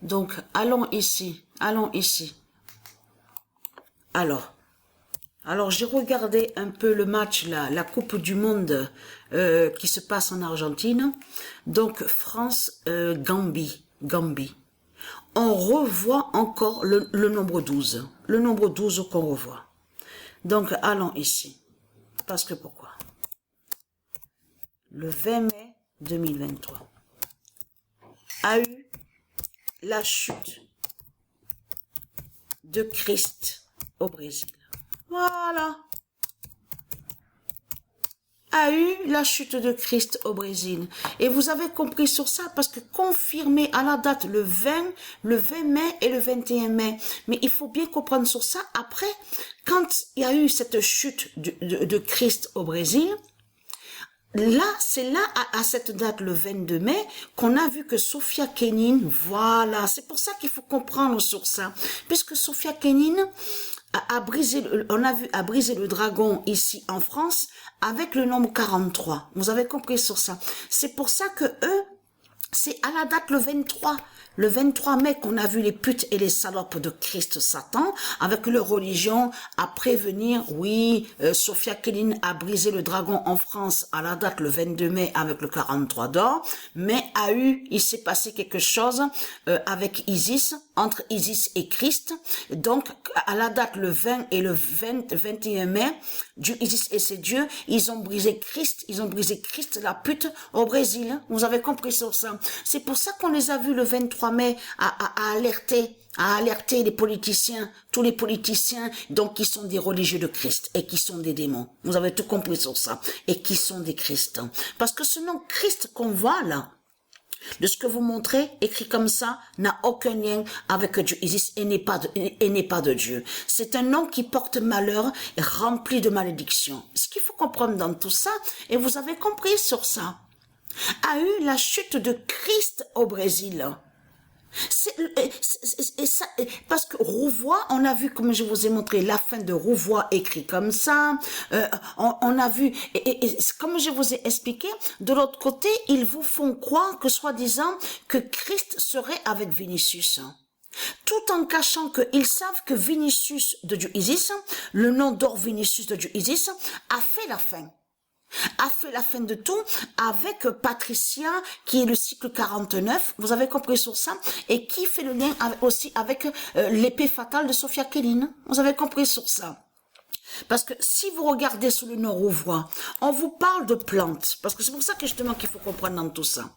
Donc, allons ici. Allons ici. Alors j'ai regardé un peu le match, la Coupe du Monde qui se passe en Argentine. Donc, France-Gambie. Gambie. On revoit encore le nombre 12. Le nombre 12 qu'on revoit. Donc, allons ici. Parce que pourquoi? Le 20 mai 2023 a eu la chute de Christ au Brésil. Voilà. A eu la chute de Christ au Brésil. Et vous avez compris sur ça parce que confirmé à la date le 20 mai et le 21 mai. Mais il faut bien comprendre sur ça. Après, quand il y a eu cette chute de Christ au Brésil, là, c'est là, à cette date, le 22 mai, qu'on a vu que Sophia Kenin, voilà, c'est pour ça qu'il faut comprendre sur ça. Puisque Sophia Kenin a brisé, a brisé le dragon ici en France avec le nombre 43. Vous avez compris sur ça. C'est pour ça que eux, c'est à la date le 23 mai qu'on a vu les putes et les salopes de Christ Satan avec leur religion à prévenir. Oui, Sophia Kenin a brisé le dragon en France à la date le 22 mai avec le 43 d'or, mais il s'est passé quelque chose avec Isis, entre Isis et Christ. Donc, à la date le 20 et le 21 mai, Isis et ses dieux, ils ont brisé Christ, la pute, au Brésil. Vous avez compris sur ça. C'est pour ça qu'on les a vus le 23 mai à alerter les politiciens, tous les politiciens, donc qui sont des religieux de Christ et qui sont des démons. Vous avez tout compris sur ça. Et qui sont des Christ. Parce que ce nom Christ qu'on voit là, de ce que vous montrez, écrit comme ça, n'a aucun lien avec Dieu Isis et n'est pas de Dieu. C'est un nom qui porte malheur et rempli de malédiction. Ce qu'il faut comprendre dans tout ça, et vous avez compris sur ça, a eu la chute de Christ au Brésil. Parce que Rouvois, on a vu, comme je vous ai montré, la fin de Rouvois écrit comme ça. On a vu, et comme je vous ai expliqué, de l'autre côté, ils vous font croire que soi-disant que Christ serait avec Vinicius. Tout en cachant qu'ils savent que Vinicius de Dieu Isis, le nom d'or Vinicius de Dieu Isis, a fait la fin de tout avec Patricia qui est le cycle 49, vous avez compris sur ça, et qui fait le lien aussi avec l'épée fatale de Sophia Kenin, vous avez compris sur ça. Parce que si vous regardez sous le nom Rouvois, on vous parle de plantes, parce que c'est pour ça que justement qu'il faut comprendre dans tout ça.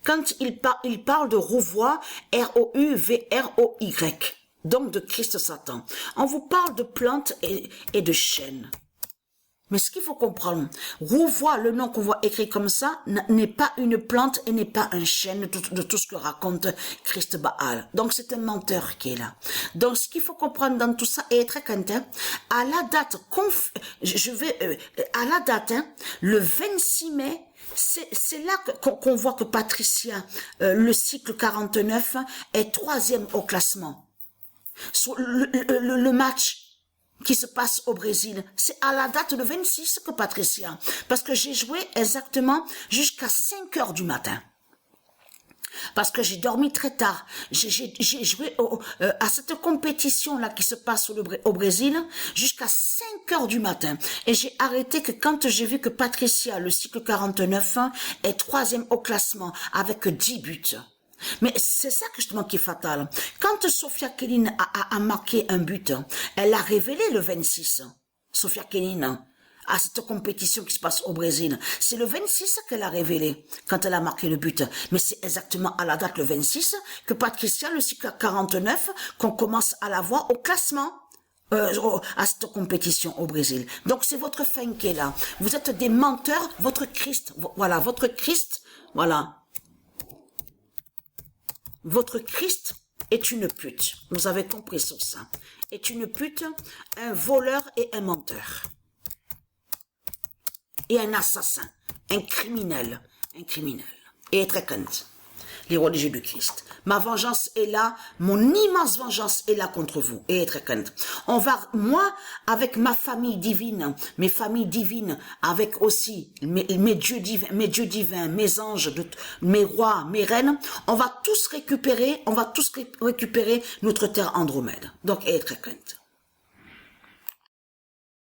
Quand il parle de Rouvois, R-O-U-V-R-O-Y, donc de Christ Satan, on vous parle de plantes et de chênes. Mais ce qu'il faut comprendre, Rouvois, le nom qu'on voit écrit comme ça, n'est pas une plante et n'est pas un chêne de tout ce que raconte Christ Baal. Donc c'est un menteur qui est là. Donc ce qu'il faut comprendre dans tout ça est très quentin. À la date, le 26 mai, c'est là qu'on voit que Patricia, le cycle 49, est 3e au classement. Sur le match qui se passe au Brésil, c'est à la date de 26 que Patricia, parce que j'ai joué exactement jusqu'à 5 heures du matin. Parce que j'ai dormi très tard. J'ai joué à cette compétition-là qui se passe au Brésil jusqu'à 5 heures du matin. Et j'ai arrêté que quand j'ai vu que Patricia, le cycle 49, est 3e au classement avec 10 buts. Mais c'est ça que justement qui est fatal. Quand Sophia Kenin a marqué un but, elle l'a révélé le 26. Sophia Kenin, à cette compétition qui se passe au Brésil. C'est le 26 qu'elle a révélé quand elle a marqué le but. Mais c'est exactement à la date le 26 que Patricia, le cycle 49, qu'on commence à la voir au classement. À cette compétition au Brésil. Donc c'est votre fin qui est là. Vous êtes des menteurs, votre Christ, voilà, votre Christ, voilà. Votre Christ est une pute. Vous avez compris sur ça. Est une pute, un voleur et un menteur. Et un assassin. Un criminel. Et très crainte. les religieux du Christ. Ma vengeance est là, mon immense vengeance est là contre vous. Et très crainte. On va, moi, avec ma famille divine, mes familles divines, avec aussi mes dieux divins, mes anges, mes rois, mes reines, on va tous récupérer notre terre Andromède. Donc, et très crainte.